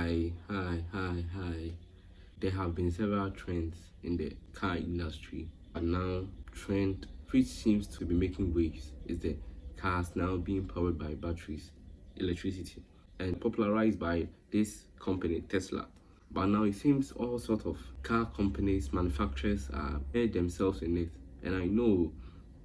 Hi. There have been several trends in the car industry, and now trend which seems to be making waves is the cars now being powered by batteries, electricity, and popularized by this company Tesla. But now it seems all sort of car companies, manufacturers are made themselves in it, and I know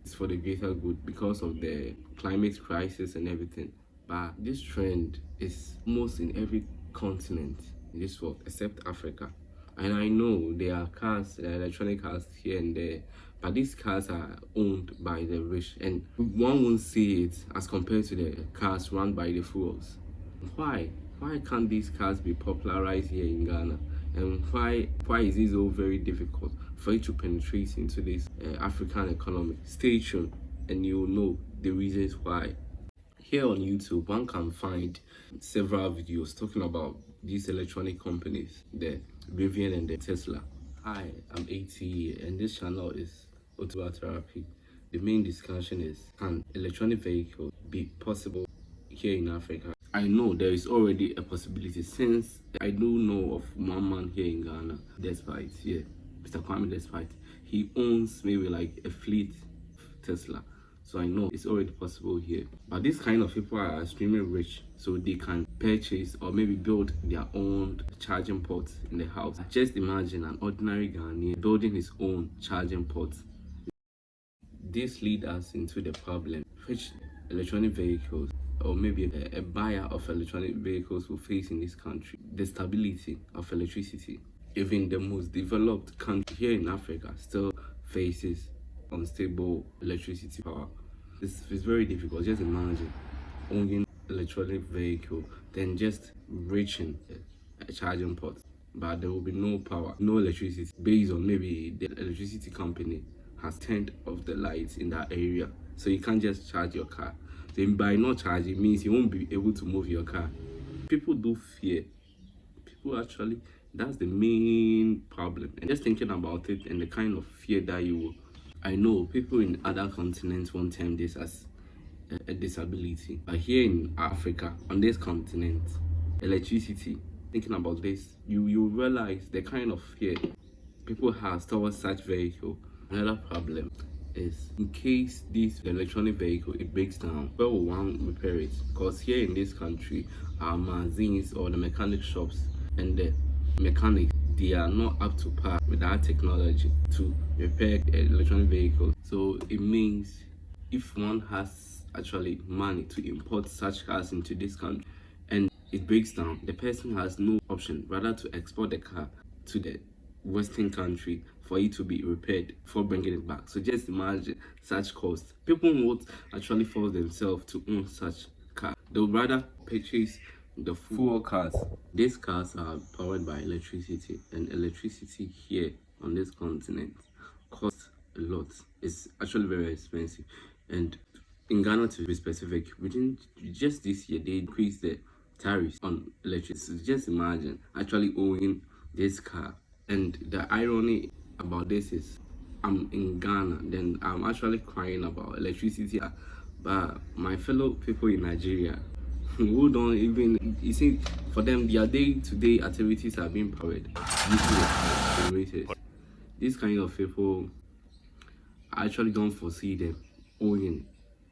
it's for the greater good because of the climate crisis and everything. But this trend is almost in every continent in this world except Africa. And I know there are cars, electronic cars here and there, but these cars are owned by the rich, and one won't see it as compared to the cars run by the fools. Why? Why can't these cars be popularized here in Ghana? And why is it so very difficult for it to penetrate into this African economy? Stay tuned and you'll know the reasons why. Here on YouTube, one can find several videos talking about these electronic companies, the Rivian and the Tesla. Hi, I'm ATE and this channel is Automotive Therapy. The main discussion is, can electronic vehicles be possible here in Africa? I know there is already a possibility since I do know of one man here in Ghana, Despite, Mr. Kwame Despite. He owns maybe like a fleet Tesla. So I know it's already possible here. But these kind of people are extremely rich, so they can purchase or maybe build their own charging ports in the house. Just imagine an ordinary Ghanaian building his own charging port. This leads us into the problem which electronic vehicles or maybe a buyer of electronic vehicles will face in this country. The stability of electricity. Even the most developed country here in Africa still faces unstable electricity power. It's very difficult. Just imagine owning electronic vehicle, then just reaching a charging port, but there will be no power, no electricity, based on maybe the electricity company has turned off the lights in that area, so you can't just charge your car. Then by not charging means you won't be able to move your car. People do fear. People actually, that's the main problem. And just thinking about it and the kind of fear that you will, I know people in other continents won't term this as a disability, but here in Africa, on this continent, electricity, thinking about this, you realize the kind of fear people have towards such vehicle. Another problem is, in case this electronic vehicle it breaks down, where will one repair it? Because here in this country, our magazines or the mechanic shops and the mechanics, they are not up to par with our technology to repair electronic vehicles. So it means if one has actually money to import such cars into this country and it breaks down, the person has no option rather to export the car to the Western country for it to be repaired before bringing it back. So just imagine such costs. People won't actually force themselves to own such car. They'll rather purchase the fuel cars. These cars are powered by electricity, and electricity here on this continent costs a lot. It's actually very expensive. And in Ghana, to be specific, within just this year they increased the tariffs on electricity. So just imagine actually owning this car. And the irony about this is, I'm in Ghana, then I'm actually crying about electricity, but my fellow people in Nigeria who don't even, you see, for them their day-to-day activities are being powered using generators. These kind of people, I actually don't foresee them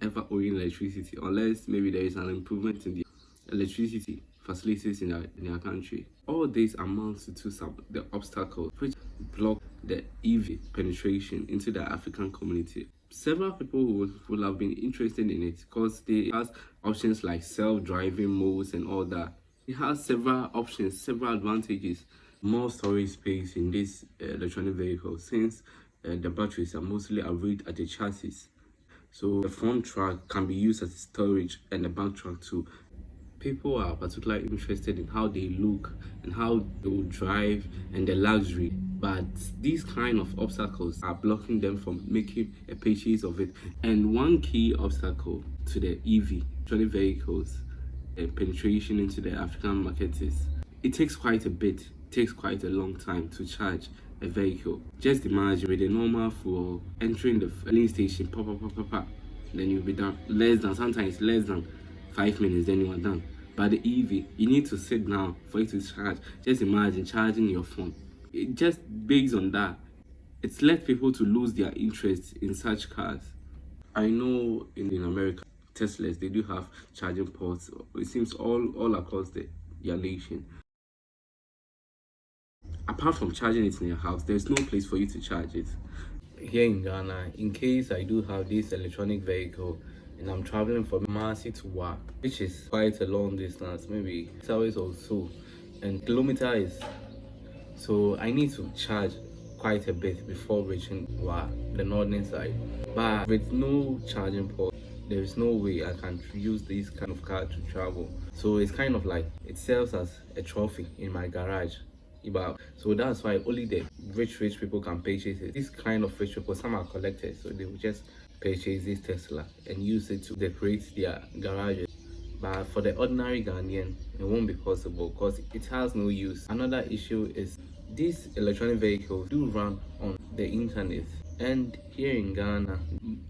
ever owning electricity unless maybe there is an improvement in the electricity facilities in their country. All this amounts to some the obstacles which block the EV penetration into the African community. Several people will have been interested in it because they have options like self-driving modes and all that. It has several options, several advantages. More storage space in this electronic vehicle, since the batteries are mostly arrayed at the chassis. So the front track can be used as storage and the back track too. People are particularly interested in how they look and how they will drive and the luxury, but these kind of obstacles are blocking them from making a purchase of it. And one key obstacle to the EV electronic vehicles penetration into the African market is, it takes quite a long time to charge a vehicle. Just imagine with a normal fuel, entering the filling station, then you'll be done sometimes less than 5 minutes, then you are done. But the EV, you need to sit down for it to charge. Just imagine charging your phone. It just based on that, it's led people to lose their interest in such cars. I know in America, Teslas, they do have charging ports. It seems all across their nation. Apart from charging it in your house, there's no place for you to charge it. Here in Ghana, in case I do have this electronic vehicle and I'm traveling from Masi to Wa, which is quite a long distance, maybe 6 hours or so, and kilometer is, so I need to charge quite a bit before reaching Wa, the northern side. But with no charging port, there is no way I can use this kind of car to travel. So it's kind of like it serves as a trophy in my garage. So that's why only the rich people can purchase it. This kind of rich people, some are collectors, so they will just purchase this Tesla and use it to decorate their garages. But for the ordinary Ghanaian, it won't be possible because it has no use. Another issue is these electronic vehicles do run on the internet, and here in Ghana,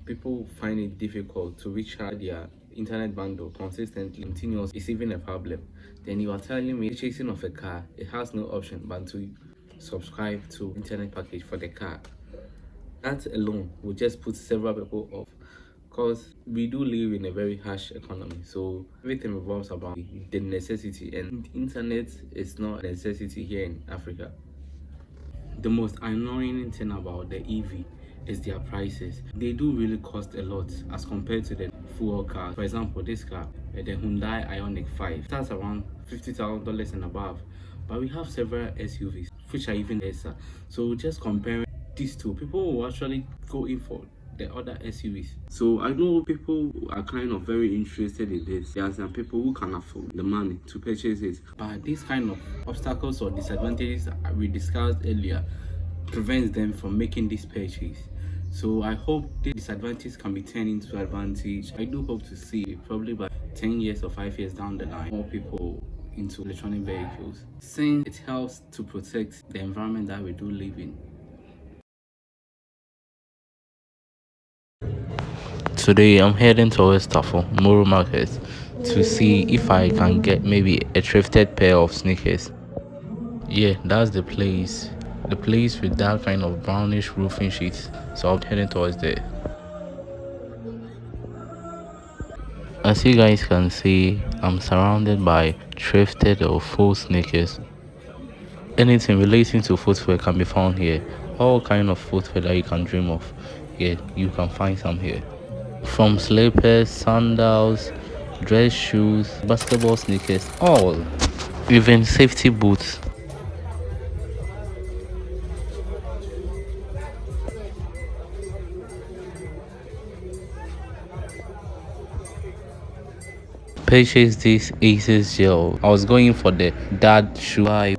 people find it difficult to recharge their internet bundle consistently. Continuous is even a problem. Then you are telling me chasing of a car, it has no option but to subscribe to internet package for the car. That alone will just put several people off because we do live in a very harsh economy, so everything revolves around the necessity, and internet is not a necessity here in Africa. The most annoying thing about the EV is their prices. They do really cost a lot as compared to the fuel cars. For example, this car, the Hyundai Ioniq 5, starts around $50,000 and above. But we have several SUVs which are even lesser. So just comparing these two, people will actually go in for the other SUVs. So I know people are kind of very interested in this. There are some people who can afford the money to purchase it. But these kind of obstacles or disadvantages that we discussed earlier prevents them from making this purchase. So I hope this disadvantage can be turned into advantage. I do hope to see probably by 10 years or 5 years down the line more people into electronic vehicles, since it helps to protect the environment that we do live in. Today I'm heading towards Tafo Moro Market to see if I can get maybe a thrifted pair of sneakers. Yeah, that's the place. The place with that kind of brownish roofing sheets. So I'm heading towards there. As you guys can see, I'm surrounded by thrifted or full sneakers. Anything relating to footwear can be found here. All kind of footwear that you can dream of. Yeah, you can find some here. From slippers, sandals, dress shoes, basketball sneakers, all. Even safety boots. Purchase this Aces gel. I was going for the dad shoe vibe.